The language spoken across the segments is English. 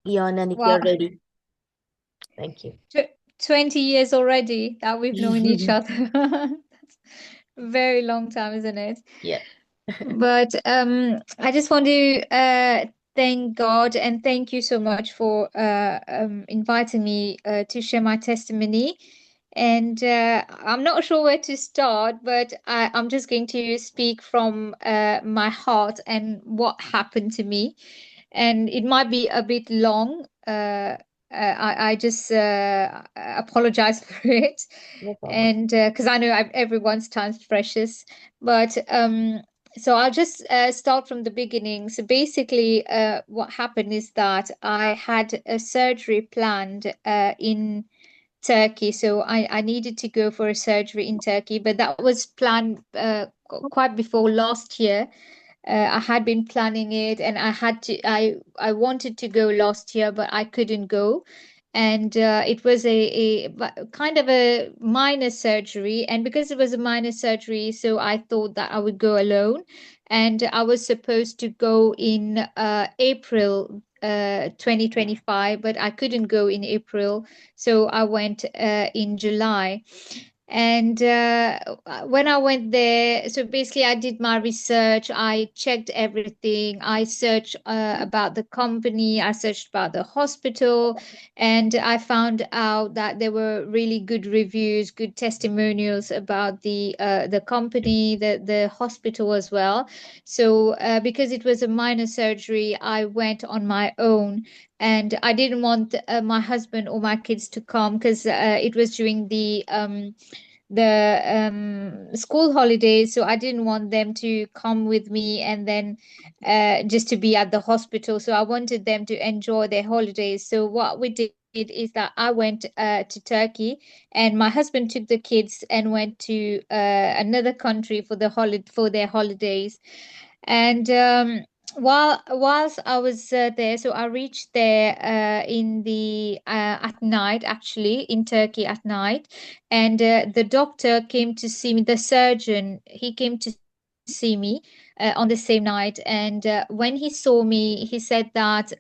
Yanan, if Wow, you're ready. Thank you. tw 20 years already that we've known each other. That's a very long time, isn't it? Yeah. But I just want to thank God and thank you so much for inviting me to share my testimony. And I'm not sure where to start, but I'm just going to speak from my heart and what happened to me. And it might be a bit long. I just apologize for it, No problem. and because I know everyone's time's precious. But so I'll just start from the beginning. So basically, what happened is that I had a surgery planned in Turkey. So I needed to go for a surgery in Turkey, but that was planned quite before last year. I had been planning it, and I wanted to go last year, but I couldn't go. And it was kind of a minor surgery, and because it was a minor surgery, so I thought that I would go alone, and I was supposed to go in April 2025, but I couldn't go in April, so I went in July. And when I went there, so basically I did my research, I checked everything, I searched about the company, I searched about the hospital, and I found out that there were really good reviews, good testimonials about the company, the hospital as well. So because it was a minor surgery, I went on my own, and I didn't want my husband or my kids to come because it was during the school holidays, so I didn't want them to come with me and then just to be at the hospital. So I wanted them to enjoy their holidays. So what we did is that I went to Turkey, and my husband took the kids and went to another country for for their holidays. And whilst I was there, so I reached there in the at night, actually in Turkey at night, and the doctor came to see me. The surgeon, he came to see me on the same night, and when he saw me, he said that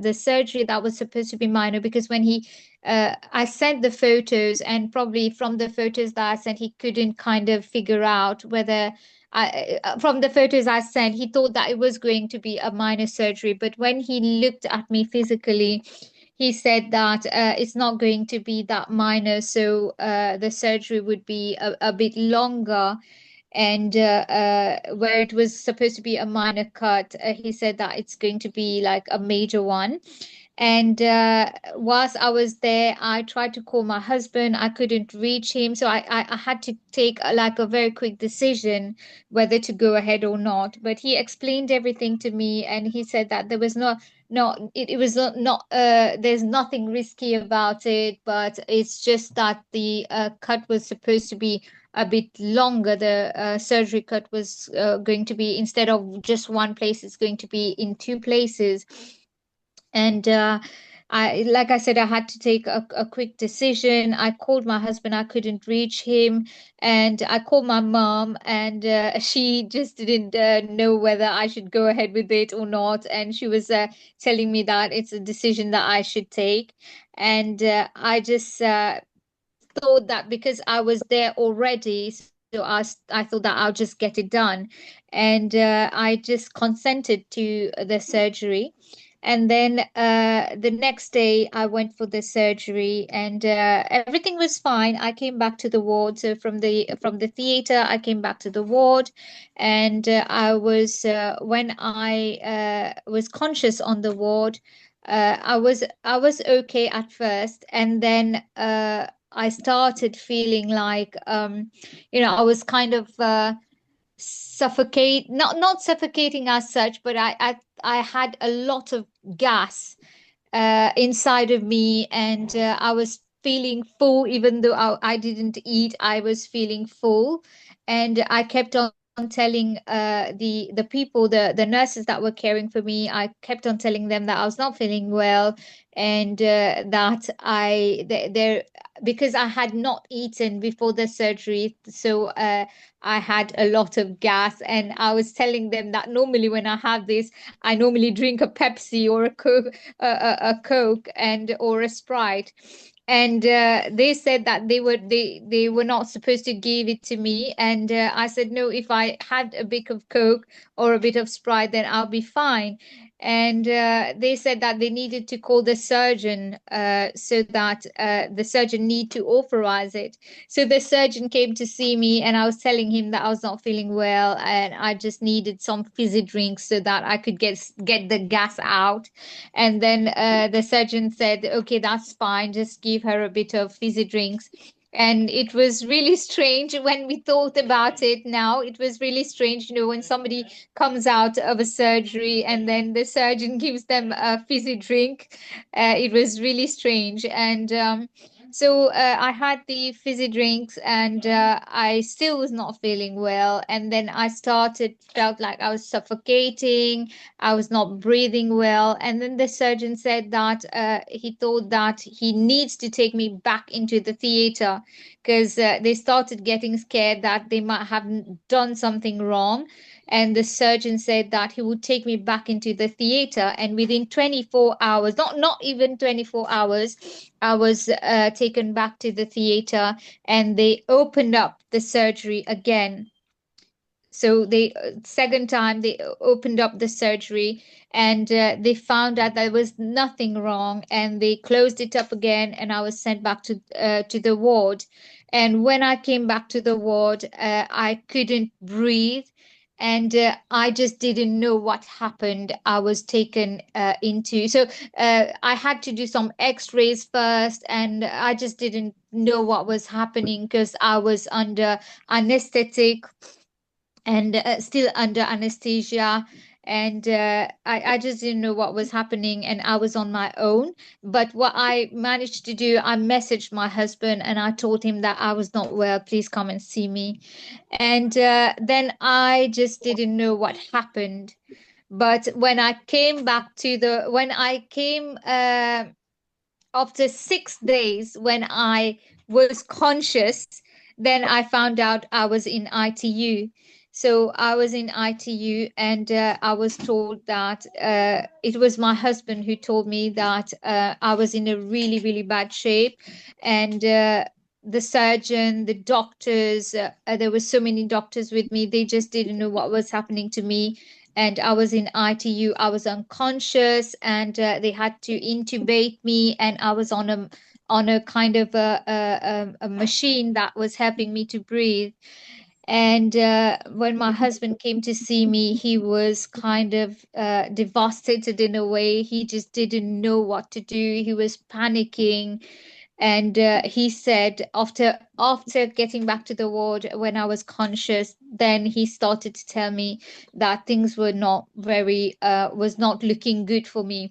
the surgery that was supposed to be minor, because when he I sent the photos, and probably from the photos that I sent, he couldn't kind of figure out whether from the photos I sent, he thought that it was going to be a minor surgery. But when he looked at me physically, he said that it's not going to be that minor. So the surgery would be a bit longer. And where it was supposed to be a minor cut, he said that it's going to be like a major one. And whilst I was there, I tried to call my husband. I couldn't reach him. So I had to take like a very quick decision whether to go ahead or not. But he explained everything to me, and he said that there was it was not there's nothing risky about it, but it's just that the cut was supposed to be a bit longer. The surgery cut was going to be, instead of just one place, it's going to be in two places. And like I said, I had to take a quick decision. I called my husband, I couldn't reach him, and I called my mom, and she just didn't know whether I should go ahead with it or not. And she was telling me that it's a decision that I should take. And I just thought that because I was there already, so I thought that I'll just get it done. And I just consented to the surgery. And then the next day, I went for the surgery, and everything was fine. I came back to the ward. So from the theater, I came back to the ward, and I was when I was conscious on the ward. I was okay at first, and then I started feeling like I was kind of not suffocating as such, but I had a lot of gas inside of me, and I was feeling full even though I didn't eat. I was feeling full, and I kept on on telling the people, the nurses that were caring for me, I kept on telling them that I was not feeling well, and that there, because I had not eaten before the surgery, so I had a lot of gas, and I was telling them that normally when I have this, I normally drink a Pepsi or a Coke, a Coke and or a Sprite. And they said that they were not supposed to give it to me, and I said no, if I had a bit of Coke or a bit of Sprite, then I'll be fine. And they said that they needed to call the surgeon, so that the surgeon need to authorize it. So the surgeon came to see me, and I was telling him that I was not feeling well and I just needed some fizzy drinks so that I could get the gas out. And then the surgeon said, okay, that's fine, just give her a bit of fizzy drinks. And it was really strange when we thought about it now. It was really strange, when somebody comes out of a surgery and then the surgeon gives them a fizzy drink. It was really strange. And so I had the fizzy drinks, and I still was not feeling well. And then felt like I was suffocating. I was not breathing well. And then the surgeon said that he thought that he needs to take me back into the theater, because they started getting scared that they might have done something wrong. And the surgeon said that he would take me back into the theater. And within 24 hours, not even 24 hours, I was taken back to the theater, and they opened up the surgery again. So they second time they opened up the surgery, and they found out there was nothing wrong, and they closed it up again, and I was sent back to the ward. And when I came back to the ward, I couldn't breathe, and I just didn't know what happened. I was taken into, so I had to do some x-rays first, and I just didn't know what was happening because I was under anesthetic and still under anesthesia. And I just didn't know what was happening, and I was on my own. But what I managed to do, I messaged my husband and I told him that I was not well, please come and see me. And then I just didn't know what happened. But when I came after 6 days, when I was conscious, then I found out I was in ITU. So I was in ITU, and I was told that it was my husband who told me that I was in a really, really bad shape. And the surgeon, the doctors, there were so many doctors with me, they just didn't know what was happening to me. And I was in ITU. I was unconscious, and they had to intubate me, and I was on a kind of a machine that was helping me to breathe. And when my husband came to see me, he was kind of devastated in a way. He just didn't know what to do. He was panicking. And he said after getting back to the ward when I was conscious, then he started to tell me that things were not very was not looking good for me.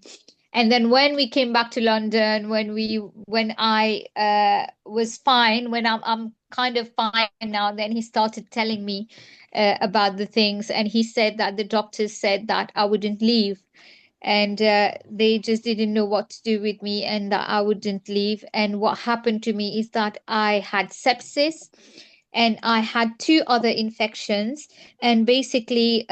And then when we came back to London, when I was fine, when I'm kind of fine now, then he started telling me about the things, and he said that the doctors said that I wouldn't leave, and they just didn't know what to do with me, and that I wouldn't leave. And what happened to me is that I had sepsis, and I had two other infections, and basically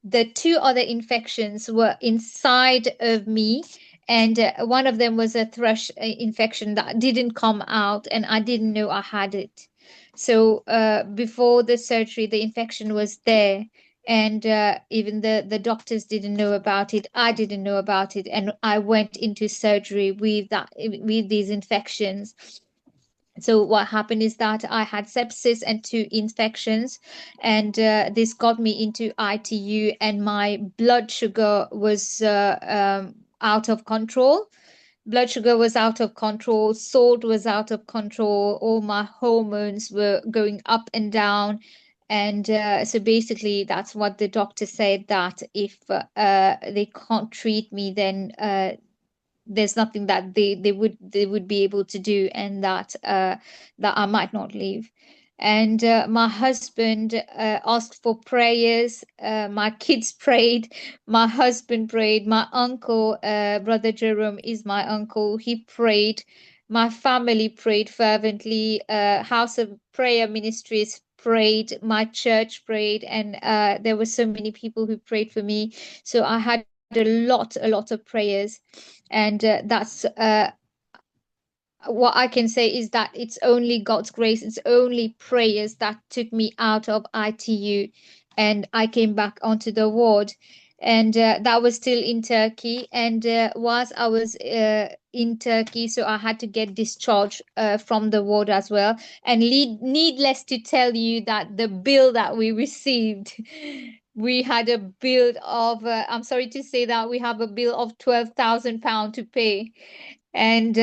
the two other infections were inside of me. And one of them was a thrush infection that didn't come out, and I didn't know I had it. So before the surgery, the infection was there, and even the doctors didn't know about it. I didn't know about it, and I went into surgery with these infections. So what happened is that I had sepsis and two infections, and this got me into ITU, and my blood sugar was out of control. Blood sugar was out of control, salt was out of control, all my hormones were going up and down. And so basically, that's what the doctor said, that if they can't treat me, then there's nothing that they would be able to do, and that that I might not live. And my husband asked for prayers. My kids prayed. My husband prayed. My uncle, Brother Jerome, is my uncle. He prayed. My family prayed fervently. House of Prayer Ministries prayed. My church prayed, and there were so many people who prayed for me. So I had a lot of prayers, and that's what I can say is that it's only God's grace, it's only prayers that took me out of ITU and I came back onto the ward. And that was still in Turkey. And whilst I was in Turkey, so I had to get discharged from the ward as well. And needless to tell you that the bill that we received, we had a bill of, I'm sorry to say that we have a bill of £12,000 to pay. And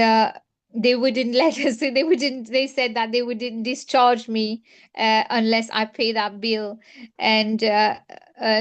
they wouldn't let us, they said that they wouldn't discharge me unless I pay that bill. And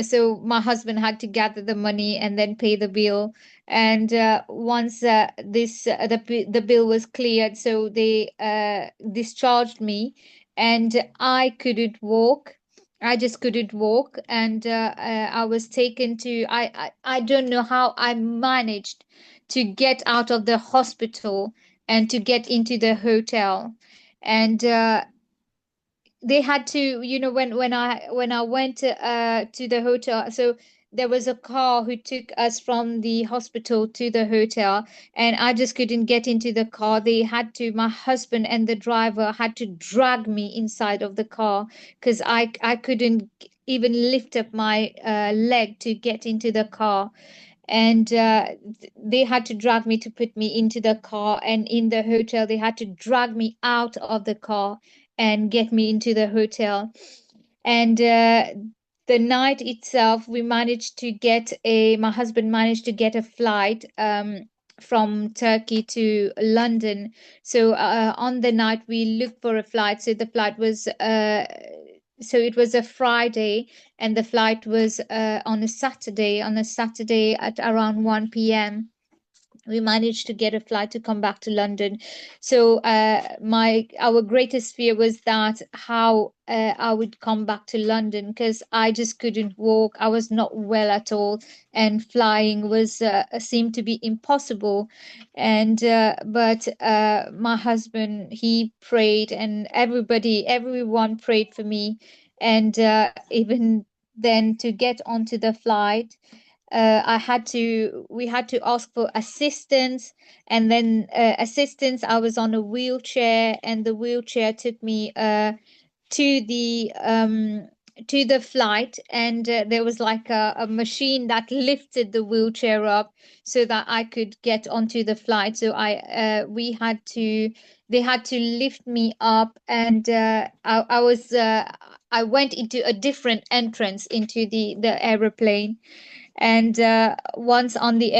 so my husband had to gather the money and then pay the bill. And once the bill was cleared, so they discharged me. And I couldn't walk. I just couldn't walk. And I was taken to, I don't know how I managed to get out of the hospital and to get into the hotel. And they had to, when I went to the hotel, so there was a car who took us from the hospital to the hotel, and I just couldn't get into the car. They had to, my husband and the driver had to drag me inside of the car because I couldn't even lift up my leg to get into the car. And they had to drag me to put me into the car, and in the hotel they had to drag me out of the car and get me into the hotel. And the night itself, we managed to get a my husband managed to get a flight from Turkey to London. So on the night we looked for a flight. So the flight was so it was a Friday, and the flight was on a Saturday. On a Saturday at around 1 p.m. we managed to get a flight to come back to London. So my our greatest fear was that how I would come back to London because I just couldn't walk. I was not well at all, and flying was seemed to be impossible. And but my husband, he prayed, and everyone prayed for me. And even then, to get onto the flight, we had to ask for assistance. And then assistance, I was on a wheelchair, and the wheelchair took me to the um to the flight. And there was like a machine that lifted the wheelchair up so that I could get onto the flight. So they had to lift me up. And I went into a different entrance into the aeroplane. And once on the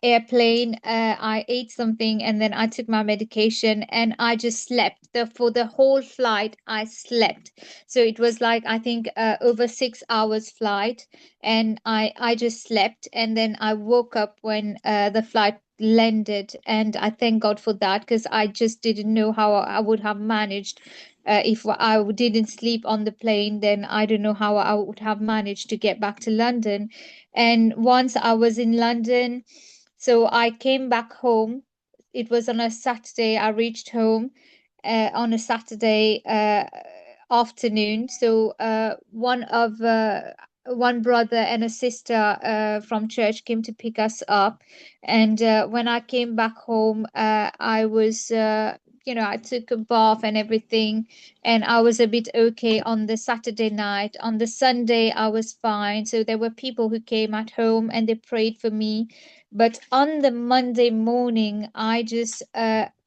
airplane, I ate something, and then I took my medication, and I just slept. For the whole flight, I slept. So it was like, I think, over 6 hours flight, and I just slept. And then I woke up when the flight landed, and I thank God for that because I just didn't know how I would have managed. If I didn't sleep on the plane, then I don't know how I would have managed to get back to London. And once I was in London, so I came back home. It was on a Saturday. I reached home on a Saturday afternoon. So one brother and a sister from church came to pick us up. And when I came back home, I was, I took a bath and everything, and I was a bit okay on the Saturday night. On the Sunday, I was fine. So there were people who came at home and they prayed for me. But on the Monday morning, I just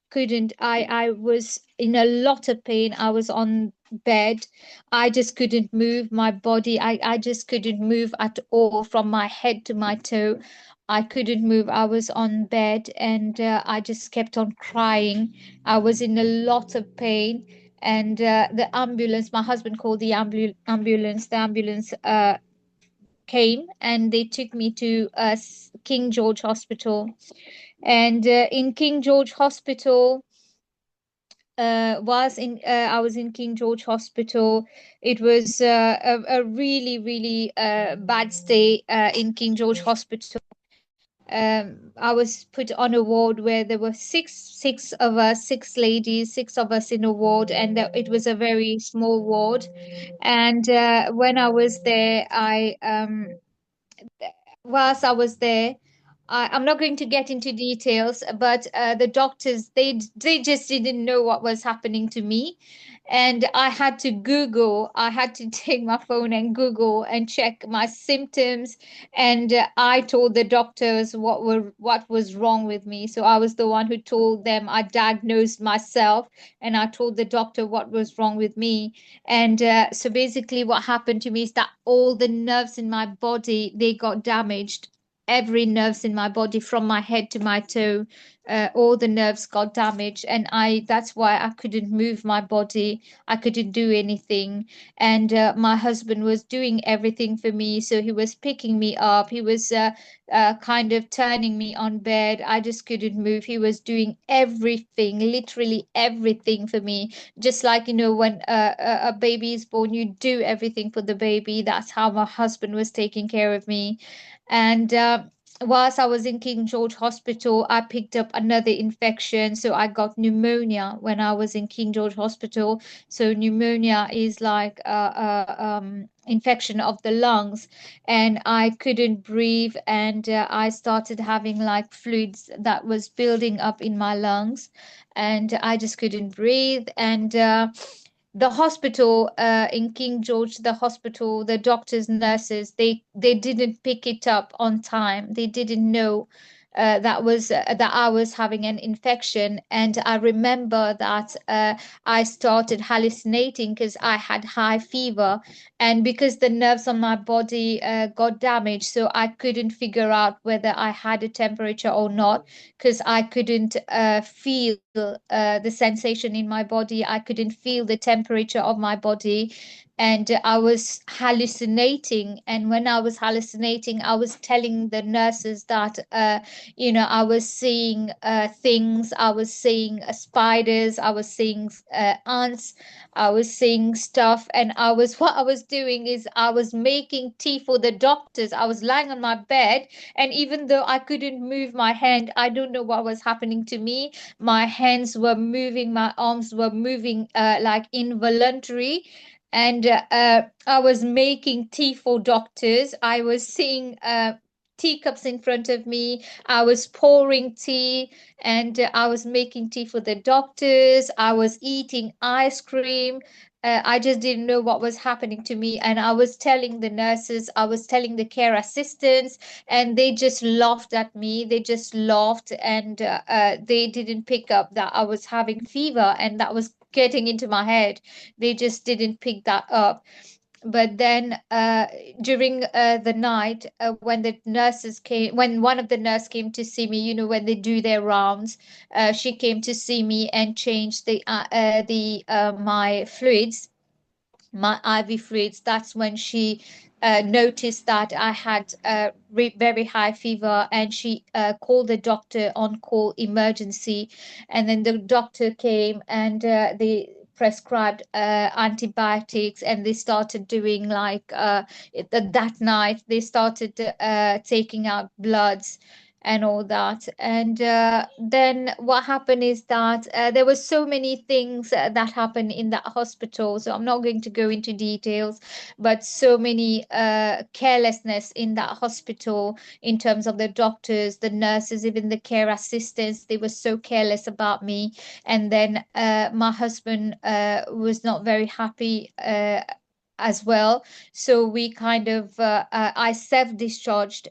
couldn't. I was in a lot of pain. I was on bed. I just couldn't move my body. I just couldn't move at all from my head to my toe. I couldn't move. I was on bed, and I just kept on crying. I was in a lot of pain. And the ambulance, my husband called the ambulance. The ambulance came, and they took me to King George Hospital. And in King George Hospital, I was in King George Hospital. It was a really, really bad stay in King George Hospital. I was put on a ward where there were six of us, six ladies, six of us in a ward, and it was a very small ward. And when I was there, whilst I was there, I'm not going to get into details, but the doctors they just didn't know what was happening to me, and I had to Google. I had to take my phone and Google and check my symptoms, and I told the doctors what was wrong with me. So I was the one who told them. I diagnosed myself, and I told the doctor what was wrong with me. And so basically, what happened to me is that all the nerves in my body they got damaged. Every nerves in my body, from my head to my toe, all the nerves got damaged, and I that's why I couldn't move my body. I couldn't do anything, and my husband was doing everything for me. So he was picking me up. He was kind of turning me on bed. I just couldn't move. He was doing everything, literally everything for me, just like when a baby is born, you do everything for the baby. That's how my husband was taking care of me. And whilst I was in King George Hospital, I picked up another infection. So I got pneumonia when I was in King George Hospital. So pneumonia is like a infection of the lungs, and I couldn't breathe, and I started having like fluids that was building up in my lungs, and I just couldn't breathe. And the hospital in King George, the hospital, the doctors, nurses, they didn't pick it up on time. They didn't know that I was having an infection, and I remember that I started hallucinating because I had high fever, and because the nerves on my body got damaged, so I couldn't figure out whether I had a temperature or not, because I couldn't feel the sensation in my body. I couldn't feel the temperature of my body. And I was hallucinating. And when I was hallucinating, I was telling the nurses that, I was seeing things. I was seeing spiders. I was seeing ants. I was seeing stuff. And what I was doing is I was making tea for the doctors. I was lying on my bed, and even though I couldn't move my hand, I don't know what was happening to me. My hands were moving, my arms were moving like involuntary. And I was making tea for doctors. I was seeing teacups in front of me. I was pouring tea, and I was making tea for the doctors. I was eating ice cream. I just didn't know what was happening to me. And I was telling the nurses, I was telling the care assistants, and they just laughed at me. They just laughed, and they didn't pick up that I was having fever and that was getting into my head. They just didn't pick that up. But then during the night, when one of the nurse came to see me, when they do their rounds, she came to see me and changed the my fluids, my IV fluids. That's when she noticed that I had very high fever, and she called the doctor on call emergency. And then the doctor came, and they prescribed antibiotics, and they started doing like that night they started taking out bloods and all that. And then what happened is that there were so many things that happened in that hospital, so I'm not going to go into details, but so many carelessness in that hospital, in terms of the doctors, the nurses, even the care assistants. They were so careless about me. And then my husband was not very happy as well. So we kind of I self-discharged.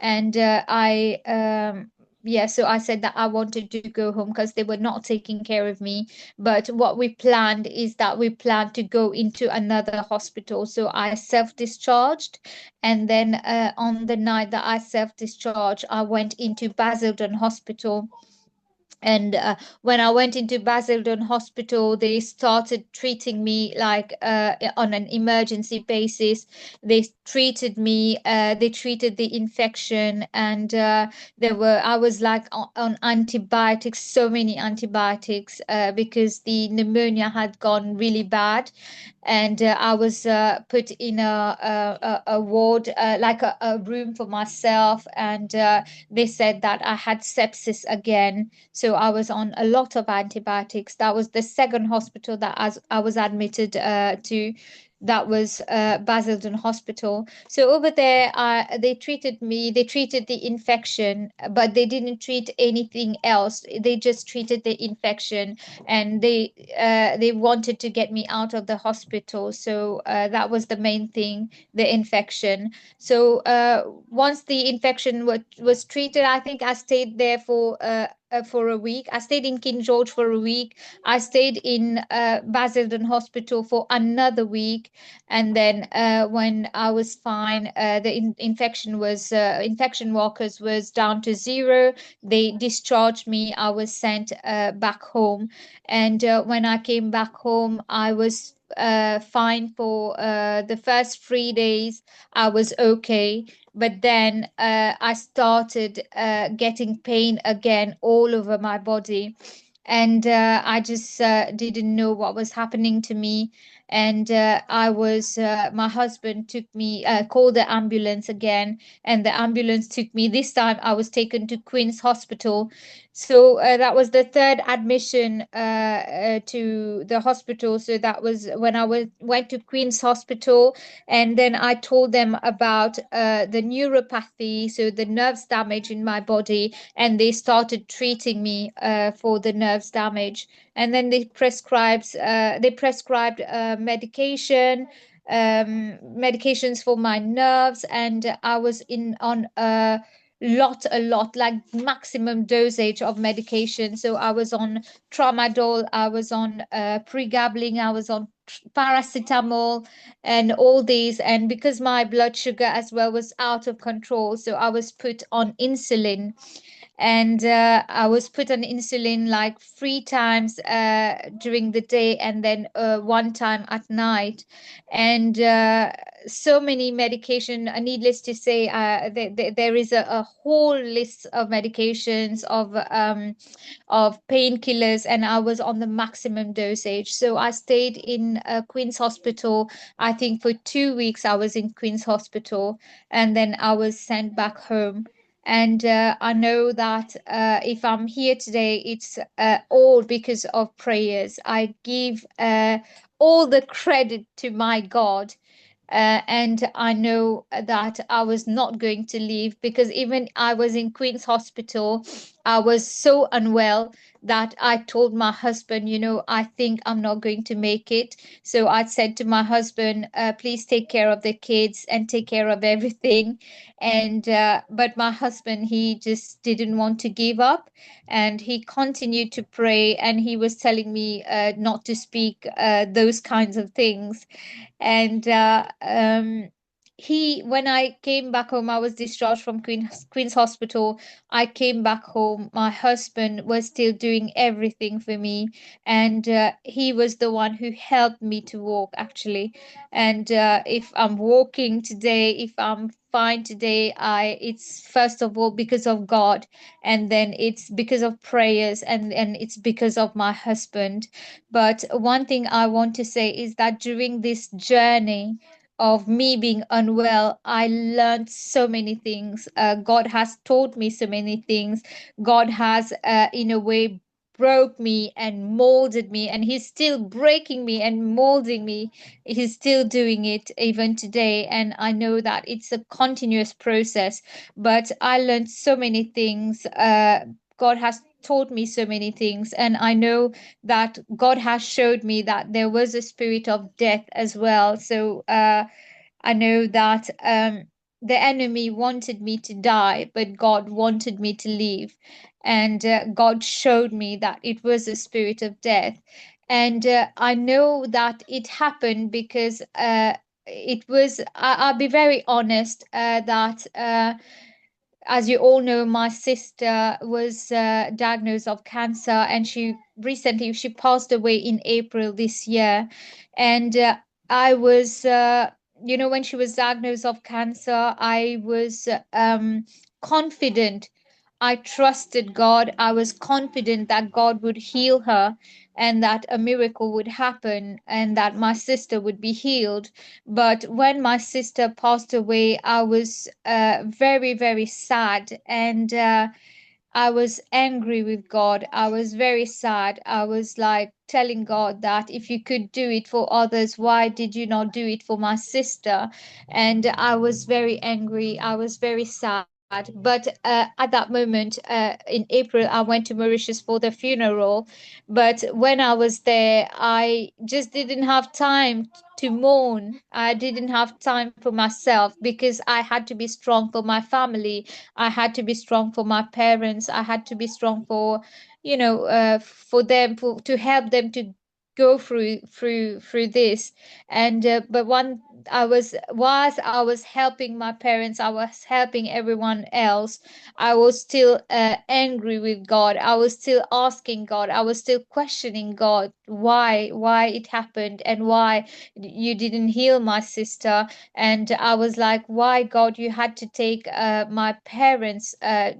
And I yeah, so I said that I wanted to go home because they were not taking care of me. But what we planned is that we planned to go into another hospital. So I self-discharged, and then on the night that I self-discharged, I went into Basildon Hospital. And when I went into Basildon Hospital, they started treating me like on an emergency basis. They treated me, they treated the infection, and I was like on antibiotics, so many antibiotics, because the pneumonia had gone really bad. And I was put in a ward, like a room for myself, and they said that I had sepsis again, so I was on a lot of antibiotics. That was the second hospital that I was admitted to. That was Basildon Hospital. So over there, they treated me. They treated the infection, but they didn't treat anything else. They just treated the infection, and they wanted to get me out of the hospital. So that was the main thing, the infection. So once the infection was treated, I think I stayed there for a week. I stayed in King George for a week. I stayed in Basildon Hospital for another week, and then when I was fine, the infection markers was down to zero. They discharged me. I was sent back home, and when I came back home, I was fine for the first 3 days. I was okay, but then I started getting pain again all over my body. And I just didn't know what was happening to me. And my husband took me, called the ambulance again, and the ambulance took me. This time I was taken to Queen's Hospital. So that was the third admission to the hospital. So that was when went to Queen's Hospital, and then I told them about the neuropathy, so the nerves damage in my body, and they started treating me for the nerves damage. And then they prescribed medication, medications for my nerves, and I was in on a lot, like maximum dosage of medication. So I was on tramadol, I was on pregabalin, I was on paracetamol, and all these. And because my blood sugar as well was out of control, so I was put on insulin. And I was put on insulin like 3 times during the day, and then one time at night. And so many medication. Needless to say, there is a whole list of medications of painkillers, and I was on the maximum dosage. So I stayed in Queen's Hospital. I think for 2 weeks I was in Queen's Hospital, and then I was sent back home. And I know that if I'm here today, it's all because of prayers. I give all the credit to my God, and I know that I was not going to leave, because even I was in Queen's Hospital, I was so unwell that I told my husband, I think I'm not going to make it. So I said to my husband, please take care of the kids and take care of everything. And but my husband, he just didn't want to give up, and he continued to pray, and he was telling me not to speak those kinds of things. And when I came back home, I was discharged from Queen's Hospital. I came back home. My husband was still doing everything for me, and he was the one who helped me to walk, actually. And if I'm walking today, if I'm fine today, it's first of all because of God, and then it's because of prayers, and it's because of my husband. But one thing I want to say is that during this journey of me being unwell, I learned so many things. God has taught me so many things. God has, in a way, broke me and molded me, and He's still breaking me and molding me. He's still doing it even today. And I know that it's a continuous process, but I learned so many things. God has taught me so many things, and I know that God has showed me that there was a spirit of death as well. So I know that the enemy wanted me to die, but God wanted me to live. And God showed me that it was a spirit of death. And I know that it happened because I'll be very honest, that as you all know, my sister was diagnosed of cancer, and she passed away in April this year. And I was, when she was diagnosed of cancer, I was confident. I trusted God. I was confident that God would heal her and that a miracle would happen and that my sister would be healed. But when my sister passed away, I was very, very sad, and I was angry with God. I was very sad. I was like telling God that if you could do it for others, why did you not do it for my sister? And I was very angry. I was very sad. But at that moment, in April, I went to Mauritius for the funeral. But when I was there, I just didn't have time to mourn. I didn't have time for myself because I had to be strong for my family. I had to be strong for my parents. I had to be strong for, for them, to help them to go through this. And but one whilst I was helping my parents, I was helping everyone else. I was still angry with God. I was still asking God. I was still questioning God why it happened and why you didn't heal my sister. And I was like, why, God, you had to take my parents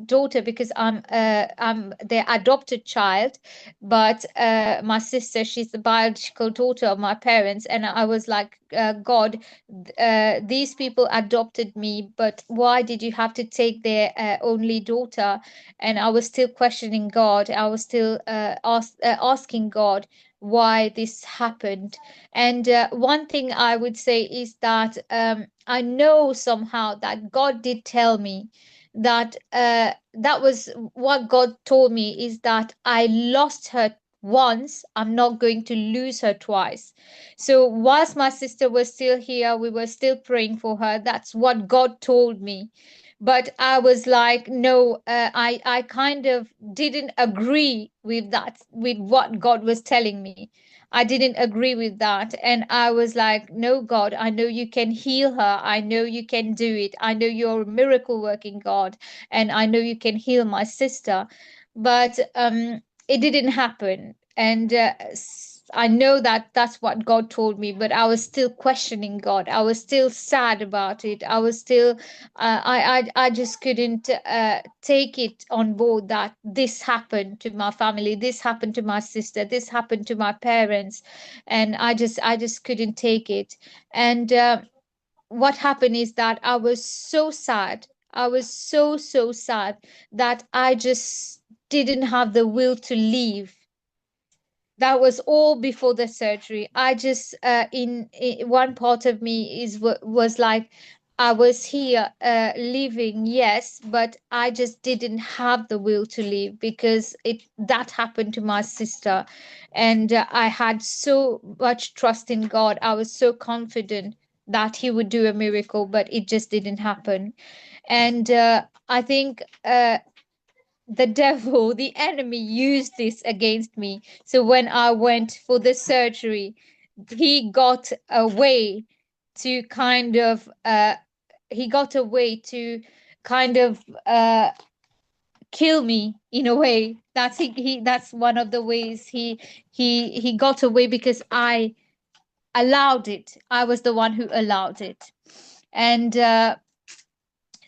daughter, because I'm their adopted child, but my sister, she's the biological daughter of my parents. And I was like, God, these people adopted me, but why did you have to take their only daughter? And I was still questioning God. I was still asking God why this happened. And one thing I would say is that I know somehow that God did tell me that that was what God told me, is that I lost her once, I'm not going to lose her twice. So whilst my sister was still here, we were still praying for her. That's what God told me. But I was like, no, I kind of didn't agree with that, with what God was telling me. I didn't agree with that. And I was like, no, God, I know you can heal her. I know you can do it. I know you're a miracle working God. And I know you can heal my sister. But it didn't happen. And I know that that's what God told me, but I was still questioning God. I was still sad about it. I was still, I just couldn't take it on board that this happened to my family, this happened to my sister, this happened to my parents, and I just couldn't take it. And what happened is that I was so sad. I was so sad that I just didn't have the will to leave. That was all before the surgery. I just in one part of me was like, I was here living, yes, but I just didn't have the will to leave because it that happened to my sister. And I had so much trust in God. I was so confident that he would do a miracle, but it just didn't happen. And I think the devil, the enemy, used this against me. So when I went for the surgery, he got a way to kind of he got a way to kind of kill me in a way. That's one of the ways he got away, because I allowed it. I was the one who allowed it. And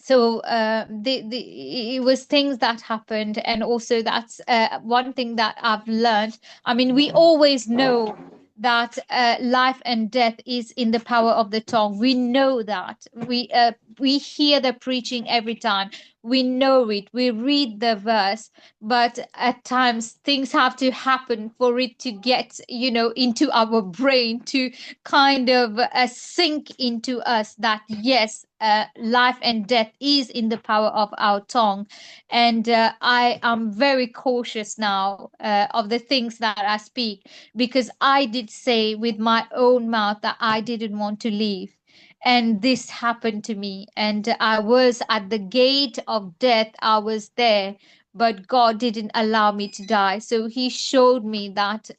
so it was things that happened. And also that's one thing that I've learned. I mean, we always know that life and death is in the power of the tongue. We know that. We hear the preaching every time. We know it. We read the verse. But at times things have to happen for it to get, into our brain, to kind of sink into us that yes, life and death is in the power of our tongue. And I am very cautious now of the things that I speak, because I did say with my own mouth that I didn't want to leave. And this happened to me, and I was at the gate of death. I was there, but God didn't allow me to die. So He showed me that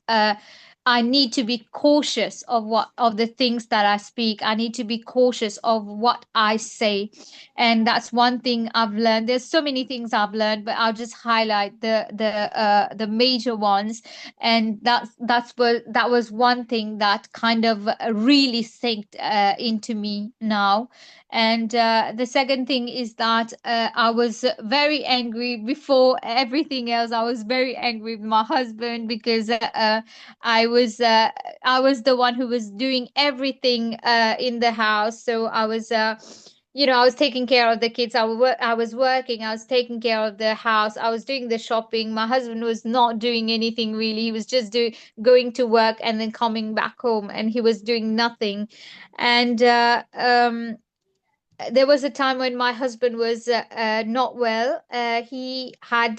I need to be cautious of what of the things that I speak. I need to be cautious of what I say. And that's one thing I've learned. There's so many things I've learned, but I'll just highlight the major ones. And that was one thing that kind of really sank into me now. And the second thing is that I was very angry before everything else. I was very angry with my husband because I was uh, I was the one who was doing everything in the house. So I was I was taking care of the kids. I was working. I was taking care of the house. I was doing the shopping. My husband was not doing anything really. He was just going to work and then coming back home, and he was doing nothing. And there was a time when my husband was not well. He had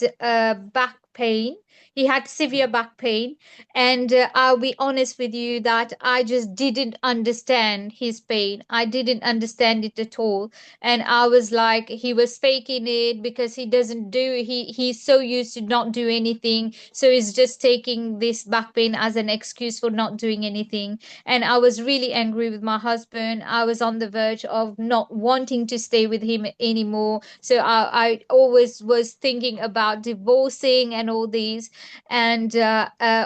back pain. He had severe back pain. And I'll be honest with you that I just didn't understand his pain. I didn't understand it at all. And I was like, he was faking it because he's so used to not do anything. So he's just taking this back pain as an excuse for not doing anything. And I was really angry with my husband. I was on the verge of not wanting to stay with him anymore. So I always was thinking about divorcing and all these. And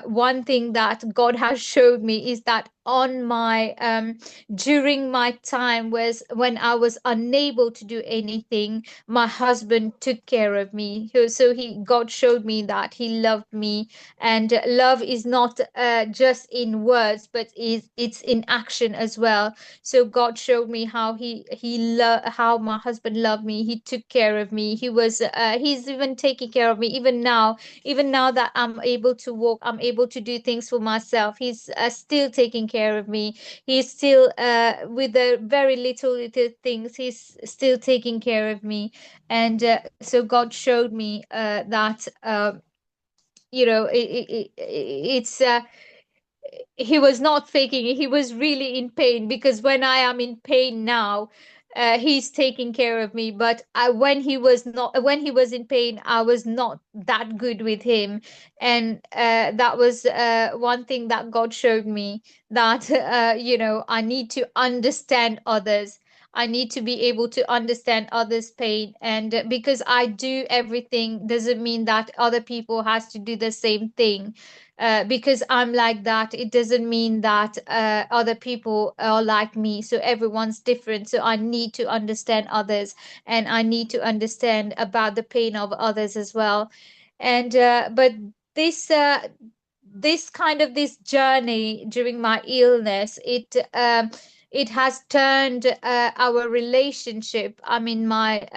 one thing that God has showed me is that on my during my time was when I was unable to do anything, my husband took care of me. So he God showed me that he loved me. And love is not just in words, but it's in action as well. So God showed me how how my husband loved me. He took care of me. He's even taking care of me even now that I'm able to walk, I'm able to do things for myself. He's still taking care of me. He's still with the very little things, he's still taking care of me. And so God showed me that it's he was not faking it. He was really in pain, because when I am in pain now, he's taking care of me. But when he was in pain, I was not that good with him. And that was one thing that God showed me, that I need to understand others. I need to be able to understand others' pain. And because I do everything doesn't mean that other people has to do the same thing. Because I'm like that, it doesn't mean that other people are like me. So everyone's different. So I need to understand others, and I need to understand about the pain of others as well. And but this this journey during my illness, it has turned our relationship. I mean, my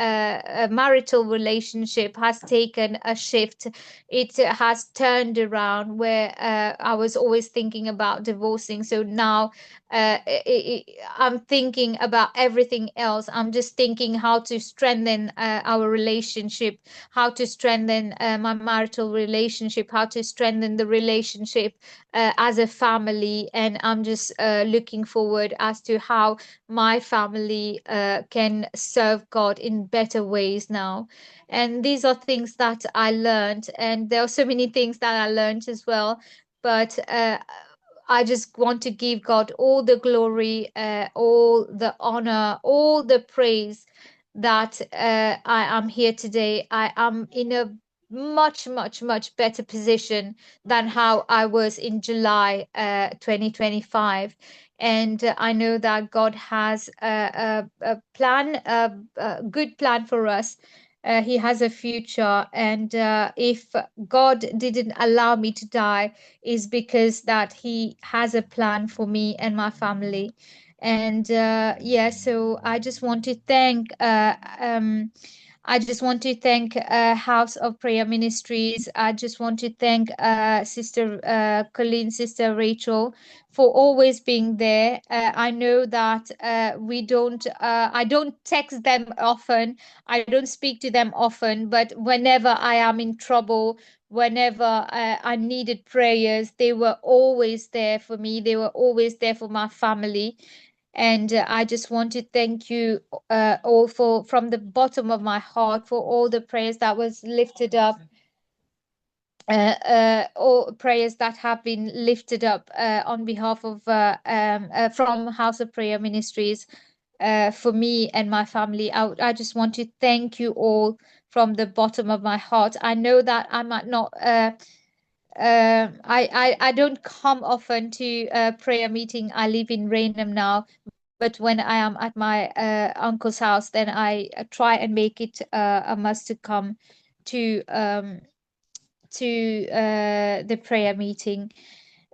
marital relationship has taken a shift. It has turned around, where I was always thinking about divorcing. So now I'm thinking about everything else. I'm just thinking how to strengthen our relationship, how to strengthen my marital relationship, how to strengthen the relationship as a family. And I'm just looking forward as to how my family can serve God in better ways now. And these are things that I learned, and there are so many things that I learned as well. But I just want to give God all the glory, all the honor, all the praise, that I am here today. I am in a much, much, much better position than how I was in July 2025. And I know that God has a plan, a good plan for us. He has a future. And if God didn't allow me to die, is because that He has a plan for me and my family. And yeah, so I just want to thank House of Prayer Ministries. I just want to thank Sister Colleen, Sister Rachel, for always being there. I know that I don't text them often, I don't speak to them often, but whenever I am in trouble, whenever I needed prayers, they were always there for me. They were always there for my family. And I just want to thank you all for from the bottom of my heart for all the prayers that was lifted up. all prayers that have been lifted up on behalf of from House of Prayer Ministries for me and my family. I just want to thank you all from the bottom of my heart. I know that I might not. I don't come often to prayer meeting. I live in Rainham now, but when I am at my uncle's house, then I try and make it a must to come to the prayer meeting.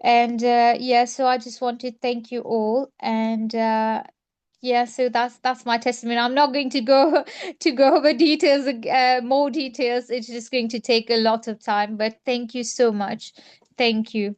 And yeah, so I just want to thank you all. And yeah, so that's my testimony. I'm not going to go to go over details, more details. It's just going to take a lot of time. But thank you so much. Thank you.